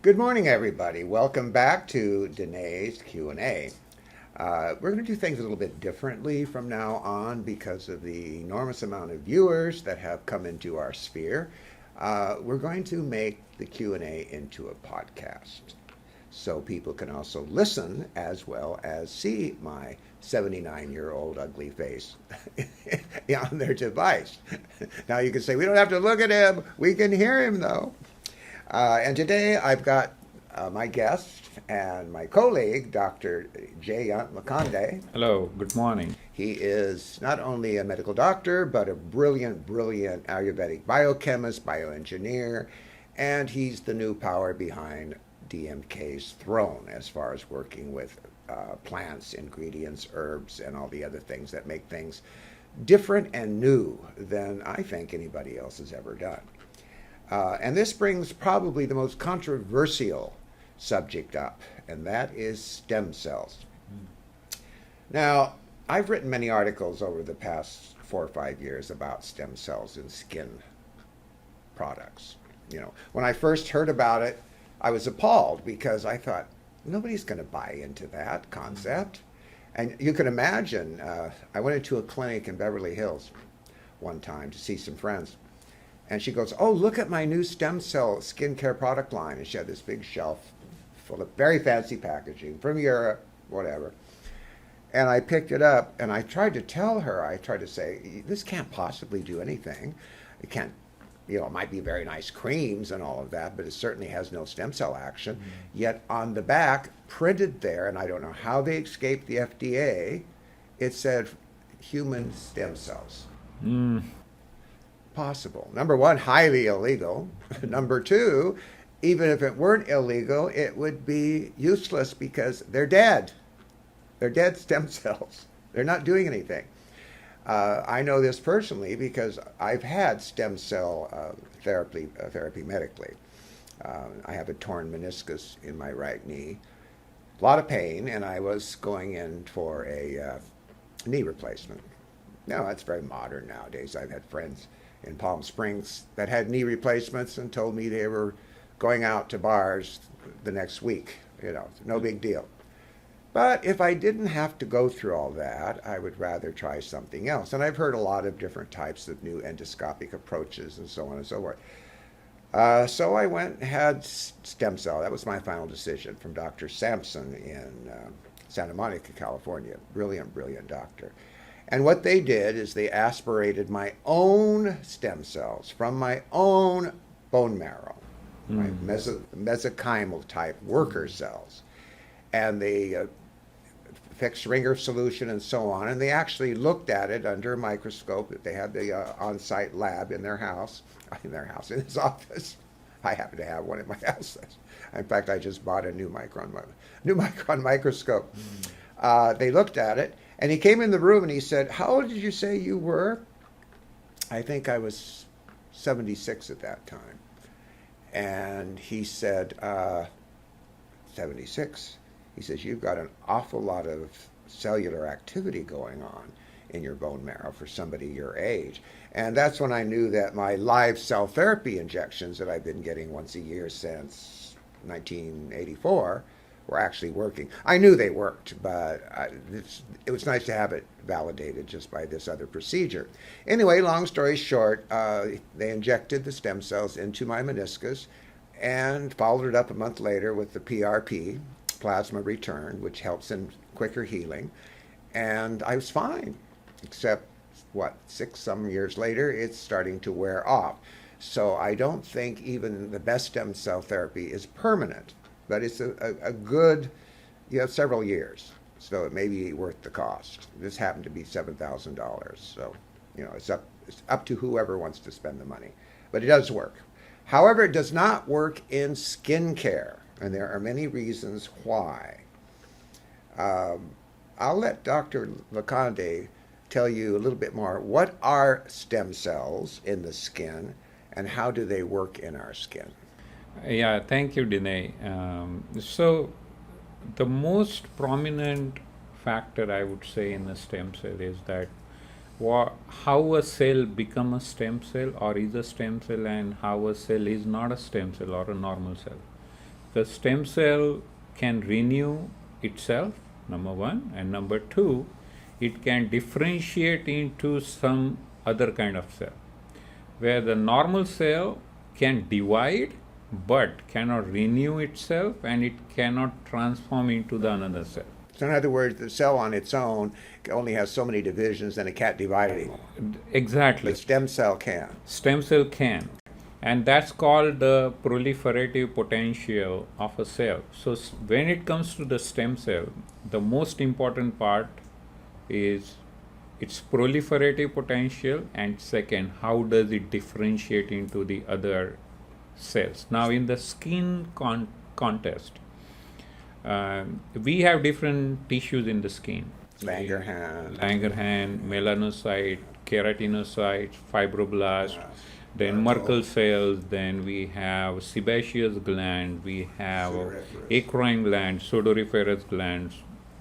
Good morning, everybody. Welcome back to Danné's Q&A. We're going to do things a little bit differently from now on because of the enormous amount of viewers that have come into our sphere. We're going to make the Q&A into a podcast so people can also listen as well as see my 79-year-old ugly face on their device. Now you can say, we don't have to look at him. We can hear him, though. And today I've got my guest and my colleague, Dr. Jayant Makande. Hello, good morning. He is not only a medical doctor, but a brilliant Ayurvedic biochemist, bioengineer, and he's the new power behind DMK's throne as far as working with plants, ingredients, herbs, and all the other things that make things different and new than I think anybody else has ever done. And this brings probably the most controversial subject up, and that is stem cells. Now, I've written many articles over the past 4 or 5 years about stem cells in skin products. When I first heard about it, I was appalled because I thought, nobody's going to buy into that concept. And you can imagine, I went into a clinic in Beverly Hills one time to see some friends. And she goes, oh, look at my new stem cell skincare product line. And she had this big shelf full of very fancy packaging from Europe, whatever. And I picked it up and I tried to tell her, I tried to say, this can't possibly do anything. It can't, it might be very nice creams and all of that, but it certainly has no stem cell action. Yet on the back, printed there, and I don't know how they escaped the FDA, it said human stem cells. Possible. Number one, highly illegal. Number two, even if it weren't illegal, it would be useless because they're dead. They're dead stem cells. They're not doing anything. I know this personally because I've had stem cell therapy medically. I have a torn meniscus in my right knee, a lot of pain, and I was going in for a knee replacement. No, that's very modern nowadays. I've had friends in Palm Springs that had knee replacements and told me they were going out to bars the next week. No big deal. But if I didn't have to go through all that, I would rather try something else. And I've heard a lot of different types of new endoscopic approaches and so on and so forth. So I went and had stem cell. That was my final decision from Dr. Sampson in Santa Monica, California. Brilliant doctor. And what they did is they aspirated my own stem cells from my own bone marrow, my mesenchymal type worker cells. And they fixed Ringer solution and so on. And they actually looked at it under a microscope. They had the on-site lab in their house, in his office. I happen to have one in my house. In fact, I just bought a new micron microscope. They looked at it. And he came in the room and he said, how old did you say you were? I think I was 76 at that time. And he said, 76? He says, you've got an awful lot of cellular activity going on in your bone marrow for somebody your age. And that's when I knew that my live cell therapy injections that I've been getting once a year since 1984 were actually working. I knew they worked, but it was nice to have it validated just by this other procedure. Anyway, long story short, they injected the stem cells into my meniscus and followed it up a month later with the PRP, plasma return, which helps in quicker healing. And I was fine, except, 6 years later, it's starting to wear off. So I don't think even the best stem cell therapy is permanent. But it's a good, several years, so it may be worth the cost. This happened to be $7,000, so it's up to whoever wants to spend the money. But it does work. However, it does not work in skincare, and there are many reasons why. I'll let Dr. Makande tell you a little bit more. What are stem cells in the skin, and how do they work in our skin? Yeah, thank you, Danné. So the most prominent factor I would say in a stem cell is that how a cell become a stem cell or is a stem cell, and how a cell is not a stem cell or a normal cell. the stem cell can renew itself, number one, and number two, it can differentiate into some other kind of cell, where the normal cell can divide but cannot renew itself, and it cannot transform into the another cell. So in other words, the cell on its own only has so many divisions and it can't divide anymore. Exactly. The stem cell can. Stem cell can, and that's called the proliferative potential of a cell. So when it comes to the stem cell, the most important part is its proliferative potential, and second, how does it differentiate into the other cells. Now in the skin contest, we have different tissues in the skin. Langerhans, melanocyte, keratinocytes, fibroblasts, then Merkel cells, then we have sebaceous gland, we have eccrine gland, sudoriferous glands.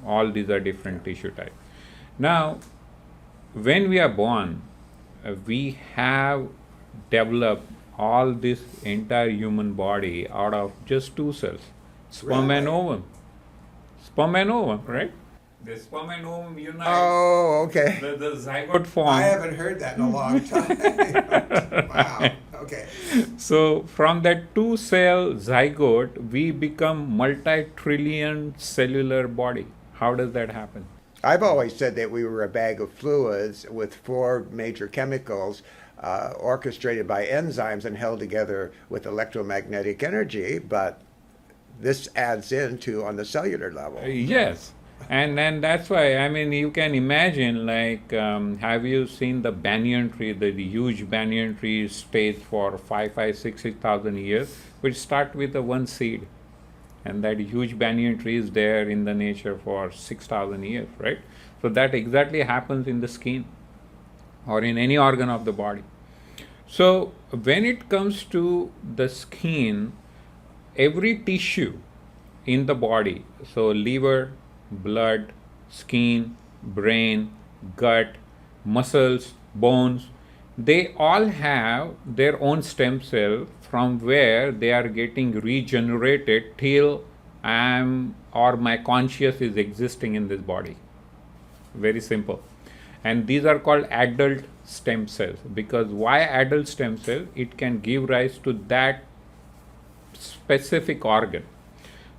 All these are different tissue types. Now, when we are born, we have developed all this entire human body out of just two cells, sperm and ovum. Sperm and ovum, right? The sperm and ovum unite. Oh, okay. The zygote form. I haven't heard that in a long time. Wow. Okay. So from that two cell zygote, we become multi-trillion cellular body. How does that happen? I've always said that we were a bag of fluids with four major chemicals orchestrated by enzymes and held together with electromagnetic energy, but this adds into on the cellular level. Yes. And that's why, I mean, you can imagine, like, have you seen the banyan tree, the huge banyan tree stays for 6,000 years, which start with the one seed. And that huge banyan tree is there in the nature for 6,000 years, right? So that exactly happens in the skin or in any organ of the body. So when it comes to the skin, every tissue in the body, so liver, blood, skin, brain, gut, muscles, bones, they all have their own stem cell from where they are getting regenerated till my conscious is existing in this body. Very simple. And these are called adult stem cells, because why adult stem cell? It can give rise to that specific organ.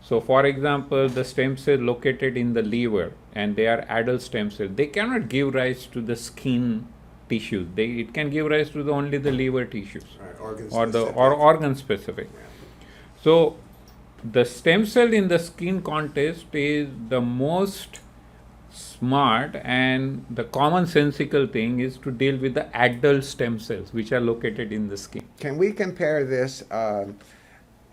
So for example, the stem cell located in the liver, and they are adult stem cells, they cannot give rise to the skin tissues. It can give rise to only the liver tissues, or organ specific. Yeah. So the stem cell in the skin contest is the most smart, and the commonsensical thing is to deal with the adult stem cells which are located in the skin. Can we compare this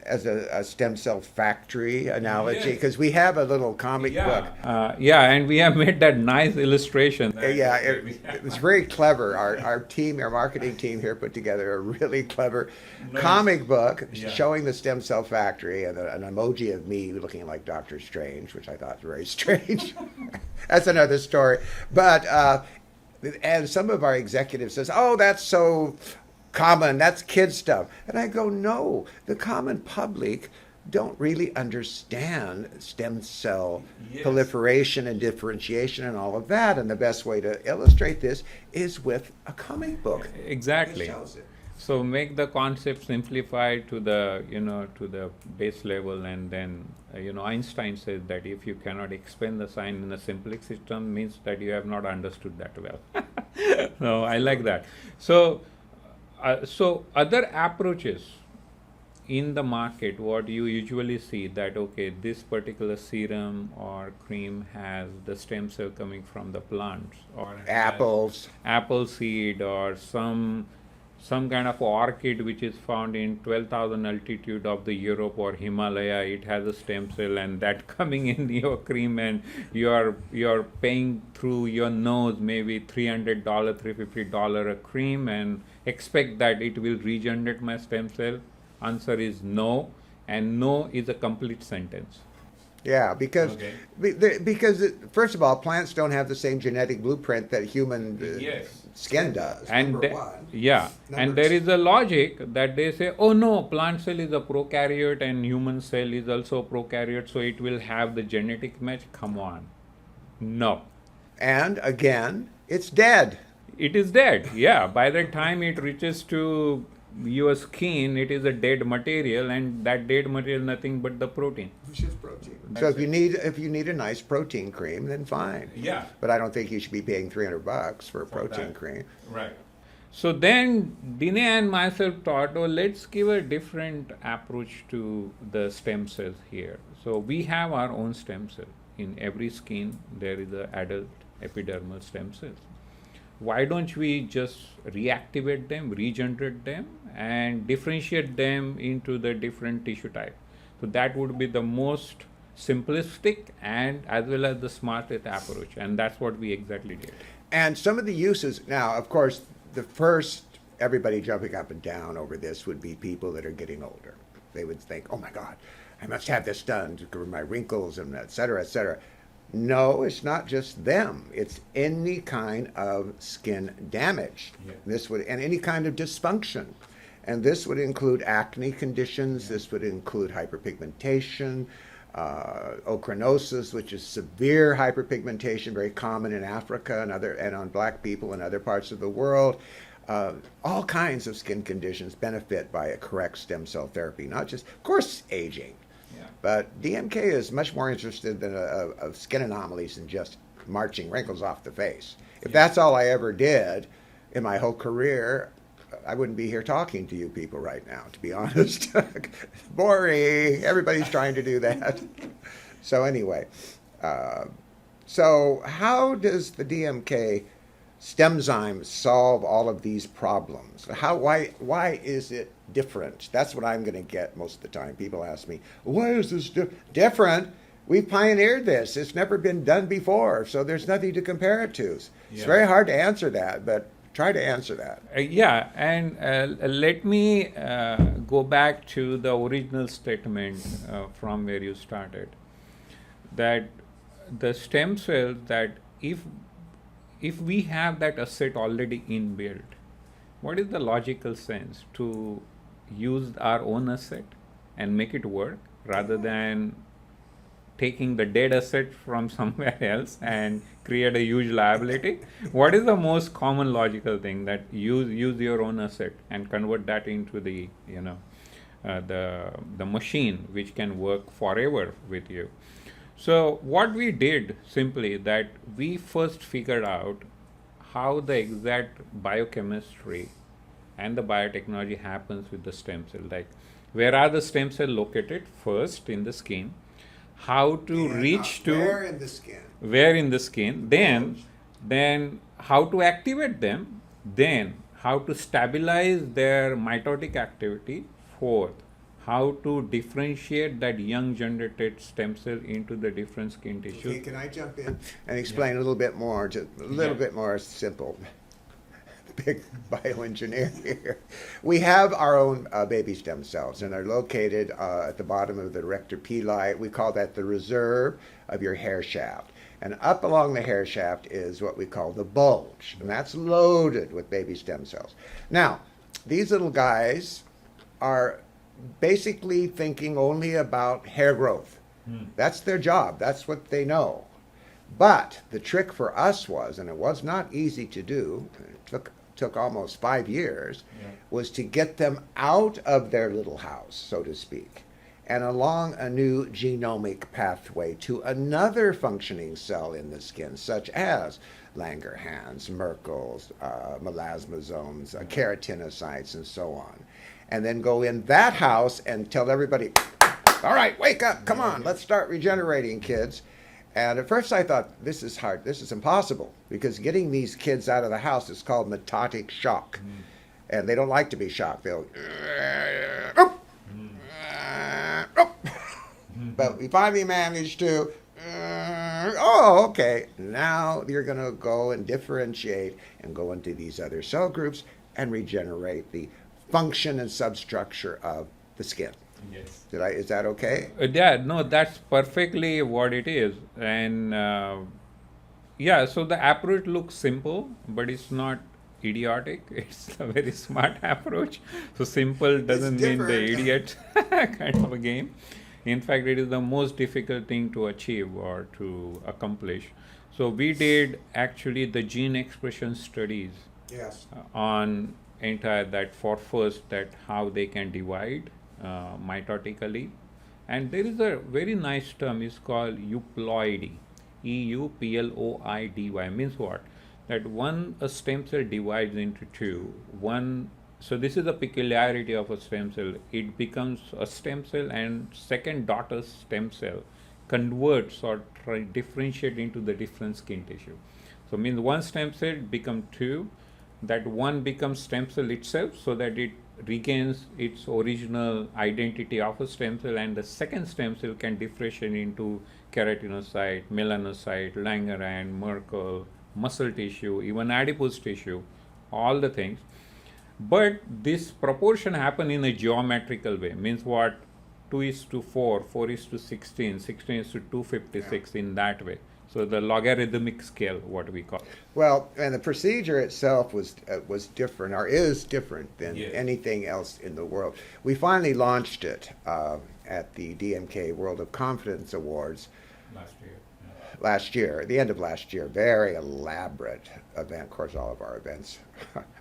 as a stem cell factory analogy? Because we have a little comic book. And we have made that nice illustration. It was very clever. Our team, our marketing team here put together a really clever comic book showing the stem cell factory, and an emoji of me looking like Dr. Strange, which I thought was very strange. That's another story. But, and some of our executives says, oh, that's so common, that's kid stuff. And I go, no, the common public don't really understand stem cell proliferation and differentiation and all of that. And the best way to illustrate this is with a comic book. Exactly. So make the concept simplified to the, to the base level, and then, Einstein says that if you cannot explain the sign in a simplex system, means that you have not understood that well. No, I like that. So other approaches in the market, what you usually see that, okay, this particular serum or cream has the stem cell coming from the plants, or apple seed, or some kind of orchid which is found in 12,000 altitude of the Europe or Himalaya. It has a stem cell, and that coming in your cream, and you're paying through your nose maybe $300, $350 a cream, and expect that it will regenerate my stem cell. Answer is no, and no is a complete sentence. Yeah, because Okay. first of all, plants don't have the same genetic blueprint that human Yes. skin does. And Number one. yeah, Number and there two- is a logic that they say, oh no, plant cell is a prokaryote and human cell is also a prokaryote, so it will have the genetic match. Come on. No. And again, it's dead. It is dead. Yeah. By the time it reaches to your skin, it is a dead material, and that dead material nothing but the protein. Which is protein. So That's if you need a nice protein cream, then fine. Yeah. But I don't think you should be paying $300 for a protein that. cream. Right. So then Danné and myself thought, oh, let's give a different approach to the stem cells here. So we have our own stem cell. In every skin, there is an adult epidermal stem cells. Why don't we just reactivate them, regenerate them, and differentiate them into the different tissue type? So that would be the most simplistic and as well as the smartest approach, and that's what we exactly did. And some of the uses, now, of course, the first, everybody jumping up and down over this would be people that are getting older. They would think, oh my God, I must have this done to cover my wrinkles and et cetera, et cetera. No, it's not just them. It's any kind of skin damage. Yeah. This would, and any kind of dysfunction. And this would include acne conditions. This would include hyperpigmentation, ochronosis, which is severe hyperpigmentation, very common in Africa and on black people in other parts of the world. All kinds of skin conditions benefit by a correct stem cell therapy, not just, of course, aging. Yeah. But DMK is much more interested in of skin anomalies than just marching wrinkles off the face. If that's all I ever did in my whole career, I wouldn't be here talking to you people right now, to be honest. Boring. Everybody's trying to do that. So anyway, so how does the DMK Stemzyme solve all of these problems? Why is it different? That's what I'm going to get most of the time. People ask me, why is this different? We pioneered this. It's never been done before, so there's nothing to compare it to. It's Yeah. very hard to answer that, but try to answer that. Yeah, and let me go back to the original statement from where you started. That the stem cells, that if we have that asset already inbuilt, what is the logical sense to use our own asset and make it work rather than taking the dead asset from somewhere else and create a huge liability? What is the most common logical thing that use your own asset and convert that into the the machine which can work forever with you? So what we did simply that we first figured out how the exact biochemistry and the biotechnology happens with the stem cell. Like, where are the stem cells located first in the skin? How to reach to where in the skin? where in the skin, then how to activate them, then how to stabilize their mitotic activity, fourth, how to differentiate that young generated stem cell into the different skin tissue. Okay, can I jump in and explain a little bit more, just a little bit more simple? Big bioengineer here. We have our own baby stem cells, and they're located at the bottom of the rector pili. We call that the reserve of your hair shaft. And up along the hair shaft is what we call the bulge, and that's loaded with baby stem cells. Now, these little guys are basically thinking only about hair growth. That's their job. That's what they know. But the trick for us was, and it was not easy to do, it took almost 5 years, was to get them out of their little house, so to speak, and along a new genomic pathway to another functioning cell in the skin, such as Langerhans, Merkel's, melasmosomes, keratinocytes, and so on. And then go in that house and tell everybody, all right, wake up, come on, let's start regenerating, kids. And at first I thought, this is hard, this is impossible, because getting these kids out of the house is called mitotic shock. And they don't like to be shocked. They'll, but we finally managed to, okay, now you're going to go and differentiate and go into these other cell groups and regenerate the function and substructure of the skin. Yes. Is that okay? Yeah, no, that's perfectly what it is. And yeah, so the approach looks simple, but it's not idiotic. It's a very smart approach. So simple doesn't mean the different. idiot kind of a game. In fact, it is the most difficult thing to achieve or to accomplish. So we did actually the gene expression studies Yes. on entire that for first that how they can divide mitotically, and there is a very nice term is called euploidy, euploidy, means what, that one a stem cell divides into two, one, so this is a peculiarity of a stem cell, it becomes a stem cell and second daughter stem cell converts or differentiate into the different skin tissue. So means one stem cell become two, that one becomes stem cell itself so that it regains its original identity of a stem cell, and the second stem cell can differentiate into keratinocyte, melanocyte, Langerhans, Merkel, muscle tissue, even adipose tissue, all the things. But this proportion happen in a geometrical way, means what, 2:4, 4:16, 16:256, in that way. So the logarithmic scale, what we call. Well, and the procedure itself was different, or is different than Yes. anything else in the world. We finally launched it at the DMK World of Confidence Awards last year, at the end of last year. Very elaborate event. Of course, all of our events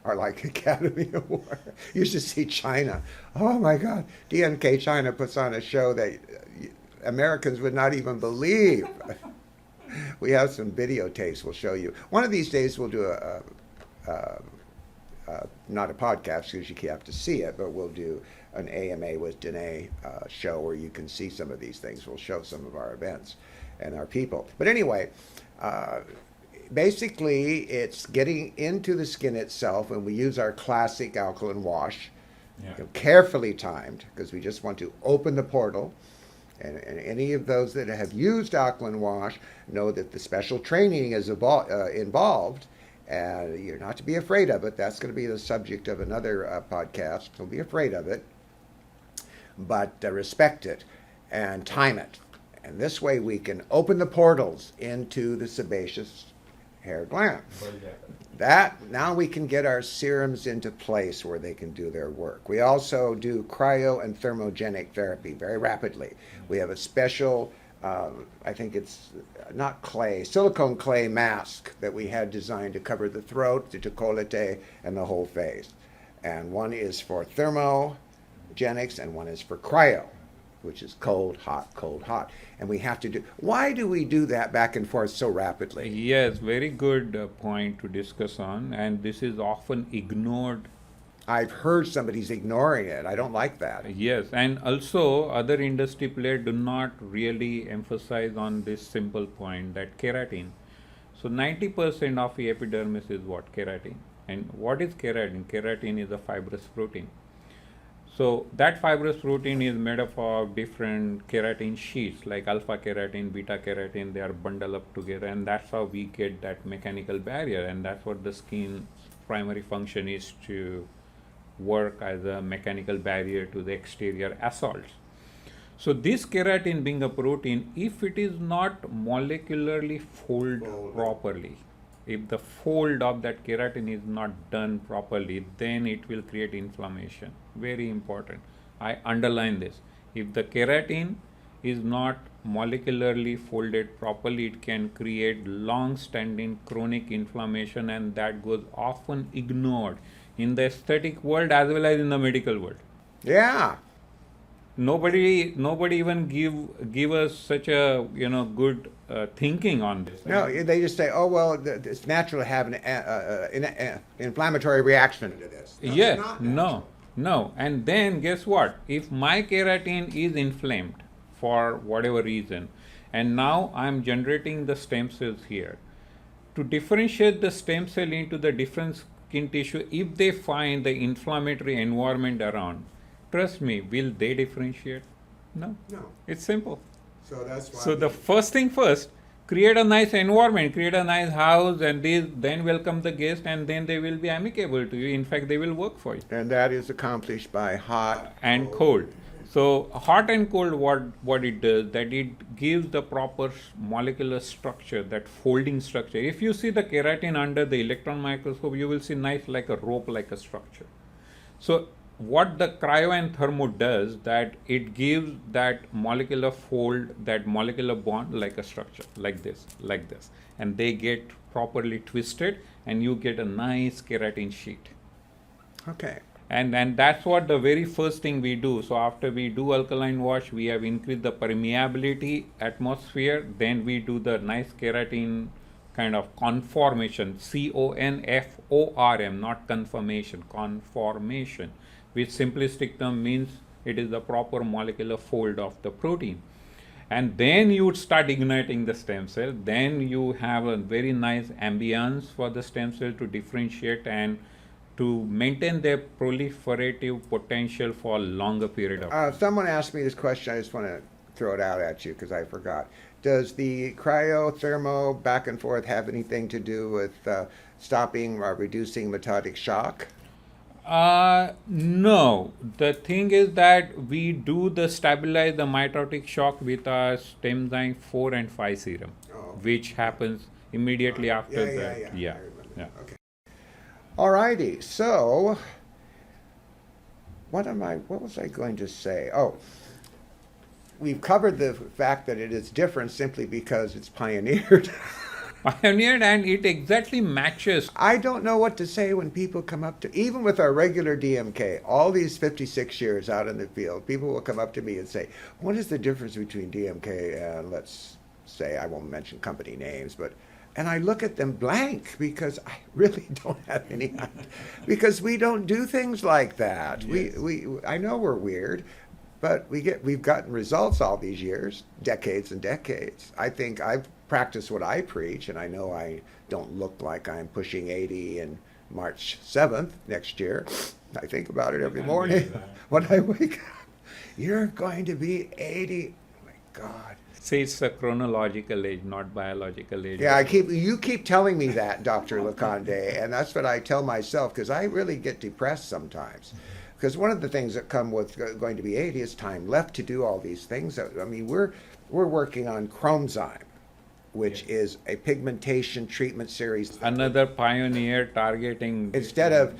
are like Academy Award. You should see China. Oh my God, DMK China puts on a show that Americans would not even believe. We have some videotapes we'll show you. One of these days we'll do not a podcast because you have to see it, but we'll do an AMA with Danné show where you can see some of these things. We'll show some of our events and our people. But anyway, basically it's getting into the skin itself, and we use our classic alkaline wash, carefully timed, because we just want to open the portal. And any of those that have used alkaline wash know that the special training is involved, and you're not to be afraid of it. That's going to be the subject of another podcast. Don't be afraid of it, but respect it and time it. And this way we can open the portals into the sebaceous hair gland. That now we can get our serums into place where they can do their work. We also do cryo and thermogenic therapy very rapidly. We have a special, I think it's not clay, silicone clay mask that we had designed to cover the throat, the décolleté, and the whole face. And one is for thermogenics and one is for cryo, which is cold, hot. And we have to do, why do we do that back and forth so rapidly? Yes, very good point to discuss on, and this is often ignored. I've heard somebody's ignoring it. I don't like that. Yes, and also other industry players do not really emphasize on this simple point that keratin. So 90% of the epidermis is what? Keratin. And what is keratin? Keratin is a fibrous protein. So that fibrous protein is made up of different keratin sheets like alpha keratin, beta keratin. They are bundled up together, and that's how we get that mechanical barrier, and that's what the skin's primary function is, to work as a mechanical barrier to the exterior assaults. So this keratin being a protein, if it is not molecularly folded properly, if the fold of that keratin is not done properly, then it will create inflammation. Very important. I underline this. If the keratin is not molecularly folded properly, it can create long-standing chronic inflammation, and that goes often ignored in the aesthetic world as well as in the medical world. Yeah. Nobody even give us such a good thinking on this. No, they just say, oh, well, it's natural to have an inflammatory reaction to this. No, Yes, it's not natural. no. And then guess what? If my keratin is inflamed for whatever reason, and now I'm generating the stem cells here, to differentiate the stem cell into the different skin tissue, if they find the inflammatory environment around, trust me, will they differentiate? No. No. It's simple. So that's why. So the first thing first, create a nice environment, create a nice house, and then welcome the guest, and then they will be amicable to you. In fact, they will work for you. And that is accomplished by hot And cold. So hot and cold, what it does, that it gives the proper molecular structure, that folding structure. If you see the keratin under the electron microscope, you will see nice like a rope like a structure. So what the cryo and thermo does, that it gives that molecular fold, that molecular bond like a structure, like this, and they get properly twisted, and you get a nice keratin sheet. Okay. And that's what the very first thing we do. So after we do alkaline wash, we have increased the permeability atmosphere. Then we do the nice keratin kind of conformation, CONFORM, not conformation, conformation, which simplistic term means it is the proper molecular fold of the protein. And then you would start igniting the stem cell. Then you have a very nice ambience for the stem cell to differentiate and to maintain their proliferative potential for a longer period of time. Someone asked me this question. I just want to throw it out at you because I forgot. Does the cryothermo back and forth have anything to do with stopping or reducing mitotic shock? No. The thing is that we do the stabilize the mitotic shock with our Stemzyme 4 and 5 serum, which happens immediately after that. Yeah. I remember. Yeah. Okay. Alrighty, so what was I going to say? Oh, we've covered the fact that it is different simply because it's pioneered. Pioneered, and it exactly matches. I don't know what to say when people come up to, even with our regular DMK, all these 56 years out in the field, people will come up to me and say, what is the difference between DMK and, let's say, I won't mention company names, but and I look at them blank because I really don't have any idea. Because we don't do things like that. Yes. I know we're weird, but we've gotten results all these years, decades and decades. I think I've practiced what I preach, and I know I don't look like I'm pushing 80 in March 7th next year. I think about it every morning when I wake up. You're going to be 80. Oh my God. See, it's a chronological age, not biological age. Yeah, you keep telling me that, Dr. Laconde, and that's what I tell myself, because I really get depressed sometimes. Because one of the things that come with going to be 80 is time left to do all these things. I mean, we're working on Enzyme, which is a pigmentation treatment series. Another pioneer targeting. Instead of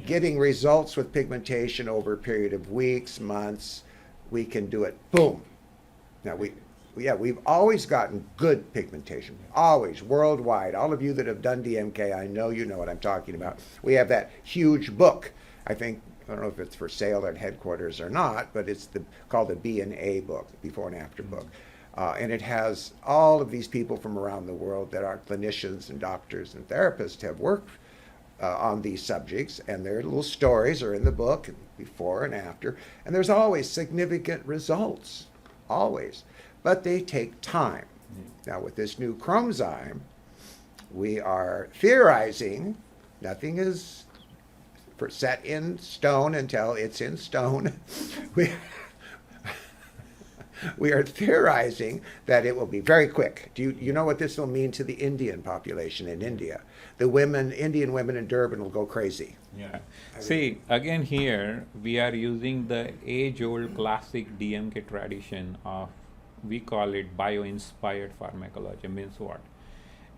getting results with pigmentation over a period of weeks, months, we can do it, boom. Now, we've always gotten good pigmentation, always, worldwide. All of you that have done DMK, I know you know what I'm talking about. We have that huge book. I don't know if it's for sale at headquarters or not, but it's called the B&A book, before and after book. And it has all of these people from around the world that are clinicians and doctors and therapists have worked on these subjects, and their little stories are in the book, before and after. And there's always significant results, always. But they take time. Now, with this new Enzyme, we are theorizing. Nothing is set in stone until it's in stone. We are theorizing that it will be very quick. Do you know what this will mean to the Indian population in India? The Indian women in Durban will go crazy. Yeah. See, again here, we are using the age-old classic DMK tradition of, we call it bio-inspired pharmacology. Means what?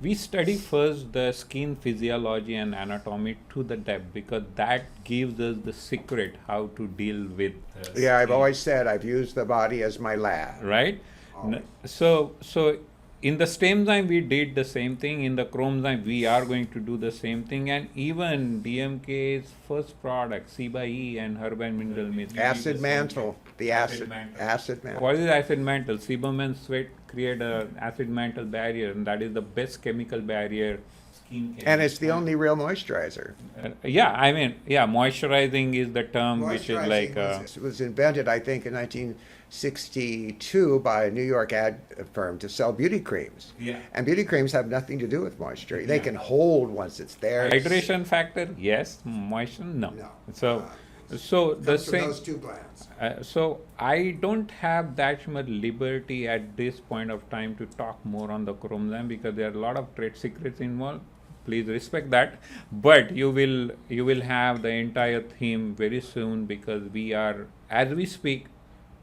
We study first the skin physiology and anatomy to the depth, because that gives us the secret how to deal with Yeah, I've always said I've used the body as my lab. Right? So in the Stemzyme we did the same thing. In the Enzyme we are going to do the same thing. And even DMK's first product, C/E and herb and mineral mist. Acid mantle. The acid mantle. What is acid mantle? Sebum and sweat create an acid mantle barrier, and that is the best chemical barrier. And it's the only real moisturizer. Moisturizing is the term which is like. It was invented, I think, in 1962 by a New York ad firm to sell beauty creams. Yeah. And beauty creams have nothing to do with moisture. They can hold once it's there. Hydration factor, yes. Moisture, no. So the same. Those two glands. So I don't have that much liberty at this point of time to talk more on the Enzyme, because there are a lot of trade secrets involved. Please respect that. But you will have the entire theme very soon, because we are, as we speak,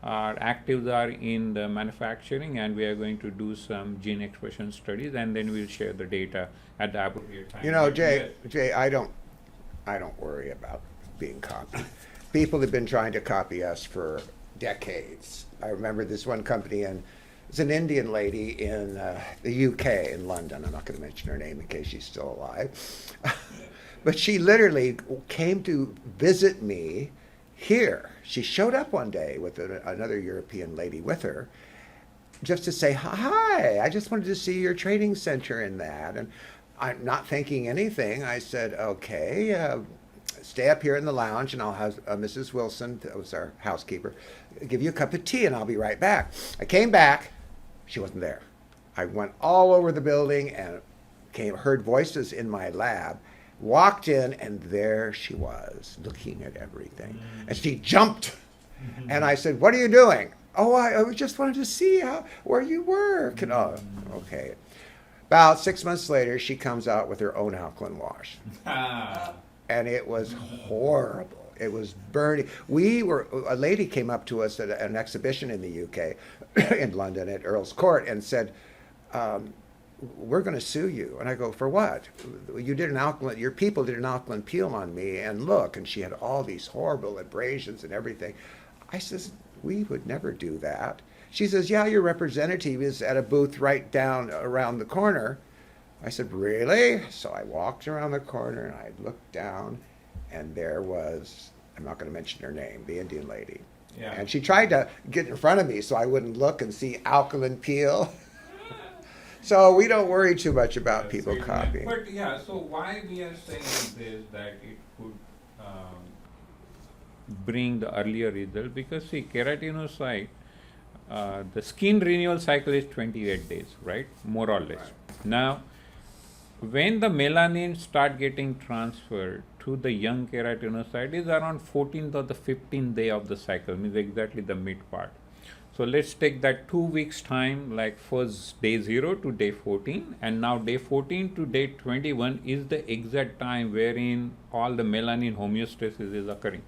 our actives are in the manufacturing, and we are going to do some gene expression studies, and then we'll share the data at the appropriate time. You know, But Jay, yes. Jay, I don't worry about being copied. People have been trying to copy us for decades. I remember this one company, and it's an Indian lady in the UK, in London. I'm not going to mention her name in case she's still alive. But she literally came to visit me here. She showed up one day with another European lady with her, just to say, hi, I just wanted to see your training center in that. And I'm not thinking anything. I said, okay, stay up here in the lounge and I'll have Mrs. Wilson, that was our housekeeper, give you a cup of tea and I'll be right back. I came back, she wasn't there. I went all over the building and heard voices in my lab, walked in, and there she was, looking at everything. And she jumped. And I said, what are you doing? Oh, I just wanted to see where you work. And, oh, okay. About 6 months later, she comes out with her own alkaline wash. And it was horrible. It was burning. A lady came up to us at an exhibition in the UK, in London, at Earl's Court, and said, we're going to sue you. And I go, for what? Your people did an alkaline peel on me, and look, and she had all these horrible abrasions and everything. I says, we would never do that. She says, yeah, your representative is at a booth right down around the corner. I said, really? So I walked around the corner and I looked down, and there was, I'm not going to mention her name, the Indian lady. Yeah. And she tried to get in front of me so I wouldn't look and see alkaline peel. So we don't worry too much about people copying. But yeah, so why we are saying this, that it could bring the earlier result, because see, keratinocyte, the skin renewal cycle is 28 days, right? More or less. Right. Now, when the melanin start getting transferred to the young keratinocyte is around 14th or the 15th day of the cycle, means exactly the mid part. So let's take that 2 weeks time, like first day 0 to day 14, and now day 14 to day 21 is the exact time wherein all the melanin homeostasis is occurring.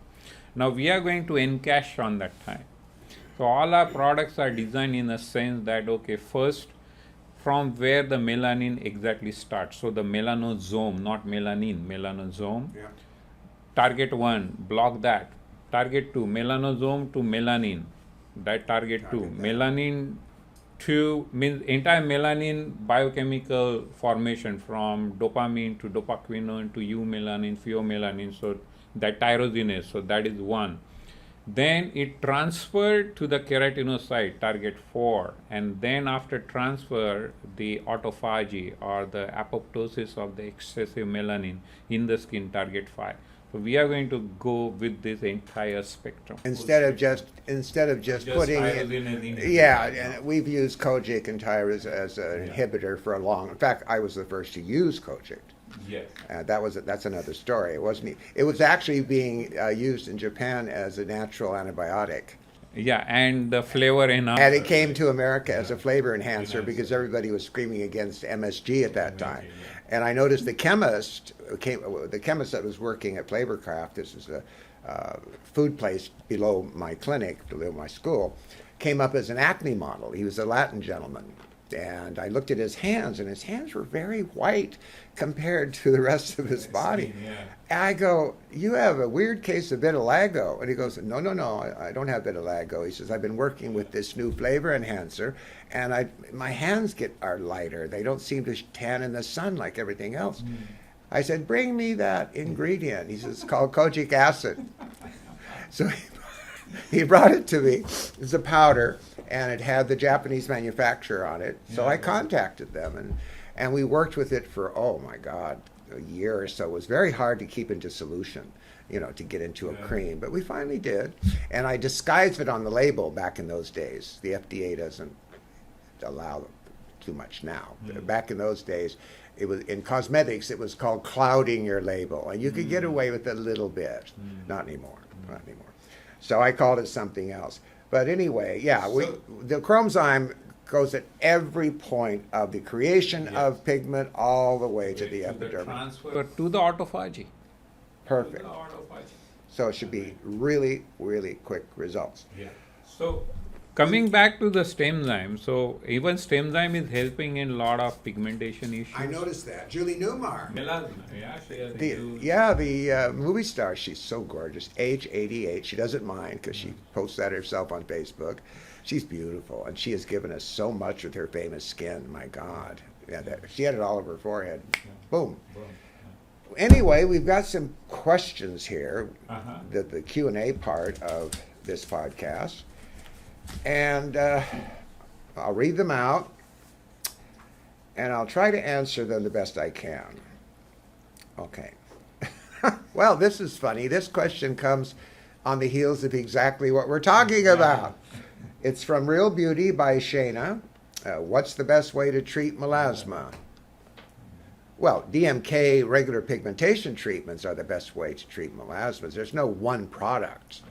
Now we are going to encash on that time. So all our products are designed in a sense that, okay, first from where the melanin exactly starts. So the melanosome, not melanin, melanosome. Yeah. Target 1, block that. Target 2, melanosome to melanin. That target 2. Melanin 2 means entire melanin biochemical formation from dopamine to dopaquinone to eumelanin, pheomelanin. So that tyrosinase, so that is 1. Then it transferred to the keratinocyte, target 4, and then after transfer, the autophagy or the apoptosis of the excessive melanin in the skin, target 5. So we are going to go with this entire spectrum. Instead of just putting in, yeah, and we've used Kojic and Tyros as an inhibitor for a long. In fact, I was the first to use Kojic. Yes. That's another story. It wasn't. It was actually being used in Japan as a natural antibiotic. Yeah, and the flavor enhancer. And it came to America as a flavor enhancer because everybody was screaming against MSG at that time. And I noticed the chemist that was working at Flavorcraft, this is a food place below my clinic, below my school, came up as an acne model. He was a Latin gentleman. And I looked at his hands, and his hands were very white compared to the rest of his body. And I go, you have a weird case of vitiligo. And he goes, no, I don't have vitiligo. He says, I've been working with this new flavor enhancer, and my hands are lighter. They don't seem to tan in the sun like everything else. I said, bring me that ingredient. He says, it's called kojic acid. So he brought it to me. It's a powder, and it had the Japanese manufacturer on it. So I contacted them, and we worked with it for, oh my God, a year or so. It was very hard to keep into solution, to get into a cream. But we finally did. And I disguised it on the label back in those days. The FDA doesn't allow too much now. Back in those days, it was in cosmetics, it was called clouding your label. And you could get away with it a little bit. Not anymore. Not anymore. So I called it something else. But anyway, the Chromezyme goes at every point of the creation of pigment all the way to the epidermal. Transfer to the autophagy. Perfect. So it should be really, really quick results. Yeah. So coming back to the stemzyme, so even stemzyme is helping in a lot of pigmentation issues. I noticed that. Julie Newmar. Melasma, yeah, she has The movie star, she's so gorgeous. Age 88. She doesn't mind because she posts that herself on Facebook. She's beautiful, and she has given us so much with her famous skin. My God. Yeah, she had it all over her forehead. Boom. Anyway, we've got some questions here, the Q&A part of this podcast. And I'll read them out, and I'll try to answer them the best I can. Okay. Well, this is funny. This question comes on the heels of exactly what we're talking about. It's from Real Beauty by Shayna. What's the best way to treat melasma? Well, DMK regular pigmentation treatments are the best way to treat melasmas. There's no one product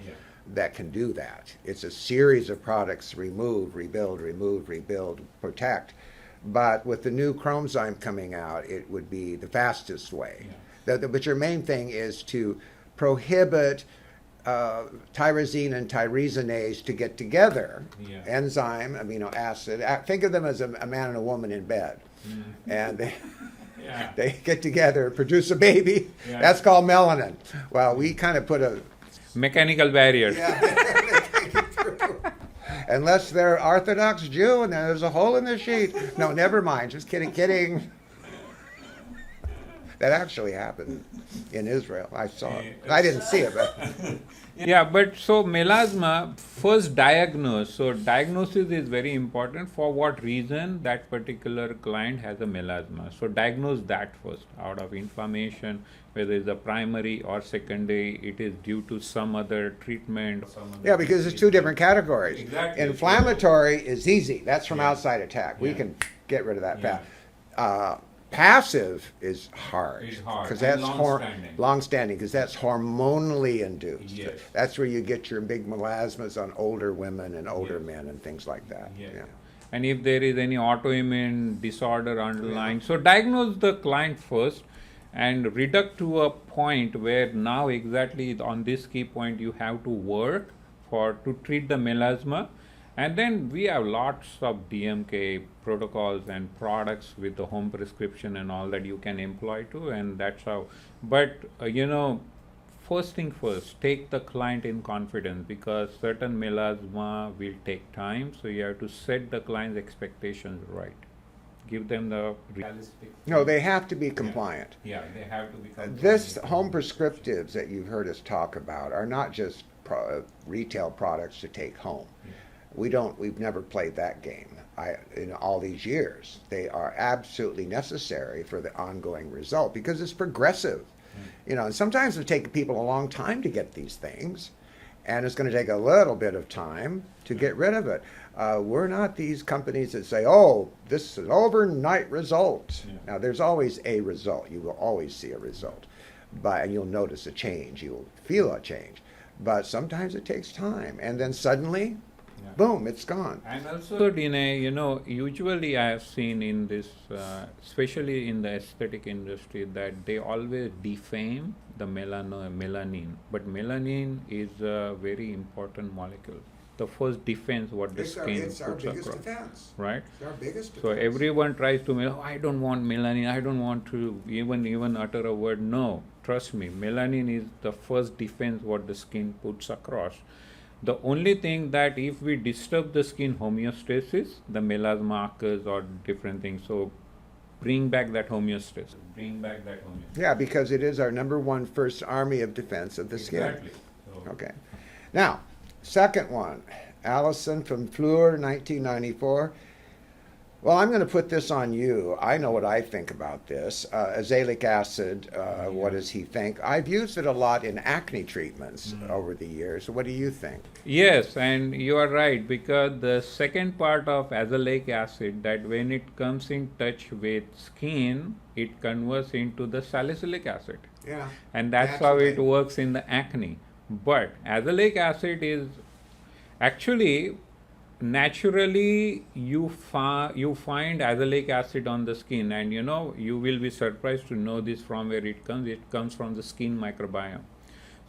that can do that. It's a series of products: remove, rebuild, protect. But with the new Chromezyme coming out, it would be the fastest way. But your main thing is to prohibit tyrosine and tyrosinase to get together. Enzyme, amino acid. Think of them as a man and a woman in bed. And they get together, produce a baby. That's called melanin. Well, we kind of put a mechanical barrier. Unless they're Orthodox Jew and there's a hole in the sheet. No, never mind. Just kidding. That actually happened in Israel. I saw it. I didn't see it, but But so melasma, first diagnose. So diagnosis is very important. For what reason that particular client has a melasma. So diagnose that first. Out of inflammation, whether it's a primary or secondary, it is due to some other treatment. Because it's two different categories. Exactly. Inflammatory is easy. That's from outside attack. We can get rid of that fast. Passive is hard because that's long-standing because that's hormonally induced. That's where you get your big melasmas on older women and older men and things like that. And if there is any autoimmune disorder underlying, so diagnose the client first and reduct to a point where now exactly on this key point you have to work to treat the melasma. And then we have lots of DMK protocols and products with the home prescription and all that you can employ too, and that's how. But first thing first, take the client in confidence because certain melasma will take time, so you have to set the client's expectations right. Give them the realistic. No, they have to be compliant. They have to be compliant. This home prescriptives that you've heard us talk about are not just retail products to take home. We've never played that game in all these years. They are absolutely necessary for the ongoing result because it's progressive. And sometimes it takes people a long time to get these things, and it's going to take a little bit of time to get rid of it. We're not these companies that say, oh, this is an overnight result. Now, there's always a result. You will always see a result. And you'll notice a change. You'll feel a change. But sometimes it takes time. And then suddenly, boom, it's gone. And also, Danné, usually I have seen in this, especially in the aesthetic industry, that they always defame the melanin. But melanin is a very important molecule. The first defense what the skin puts across. It's our biggest defense. Right? It's our biggest defense. So everyone tries to, I don't want melanin, I don't want to even utter a word. No, trust me, melanin is the first defense what the skin puts across. The only thing that if we disturb the skin homeostasis, the melasma occurs or different things. So bring back that homeostasis. Yeah, because it is our number one first army of defense of the skin. Exactly. Okay. Now, second one, Allison from Fleur, 1994. Well, I'm going to put this on you. I know what I think about this. Azelaic acid, what does he think? I've used it a lot in acne treatments over the years. What do you think? Yes, and you are right, because the second part of azelaic acid, that when it comes in touch with skin, it converts into the salicylic acid. Yeah. And that's how it works in the acne. But azelaic acid is actually naturally you find azelaic acid on the skin, and you will be surprised to know this from where it comes from the skin microbiome.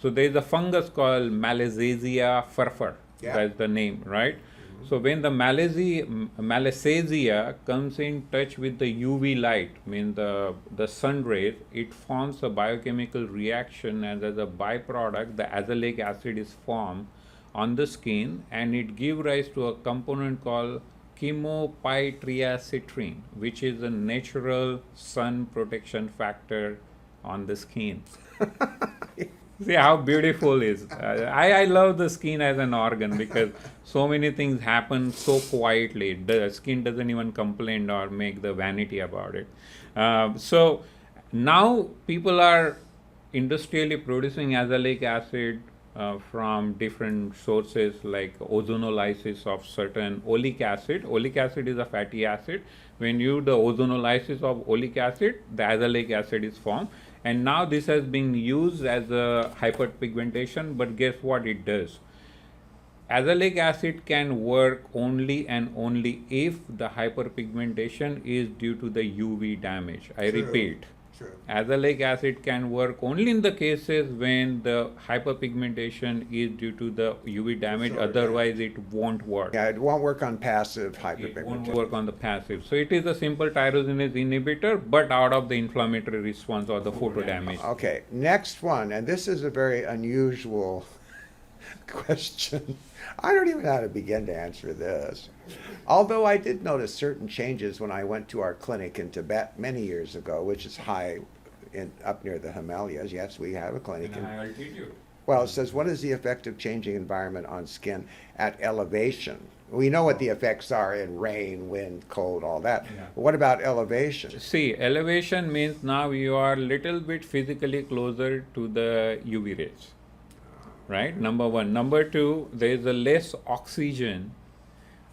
So there is a fungus called Malassezia furfur. Yeah. That's the name, right? So when the Malassezia comes in touch with the UV light, means the sun rays, it forms a biochemical reaction, and as a byproduct, the azelaic acid is formed on the skin, and it gives rise to a component called chemopyriacitrine, which is a natural sun protection factor on the skin. See how beautiful it is. I love the skin as an organ because so many things happen so quietly. The skin doesn't even complain or make the vanity about it. So now people are industrially producing azelaic acid from different sources like ozonolysis of certain oleic acid. Oleic acid is a fatty acid. When you do the ozonolysis of oleic acid, the azelaic acid is formed. And now this has been used as a hyperpigmentation, but guess what it does? Azelaic acid can work only and only if the hyperpigmentation is due to the UV damage. I True. repeat. True. Azelaic acid can work only in the cases when the hyperpigmentation is due to the UV damage, Sorry. otherwise it won't work. Yeah, it won't work on passive It won't hyperpigmentation. work on the passive. So it is a simple tyrosinase inhibitor, but out of the inflammatory response or the photo damage. Okay, next one, and this is a very unusual question. I don't even know how to begin to answer this. Although I did notice certain changes when I went to our clinic in Tibet many years ago, which is high up near the Himalayas. Yes, we have a clinic. High altitude. Well, it says, what is the effect of changing environment on skin at elevation? We know what the effects are in rain, wind, cold, all that. Yeah. But what about elevation? See, elevation means now you are little bit physically closer to the UV rays. Right? Number one. Number two, there is a less oxygen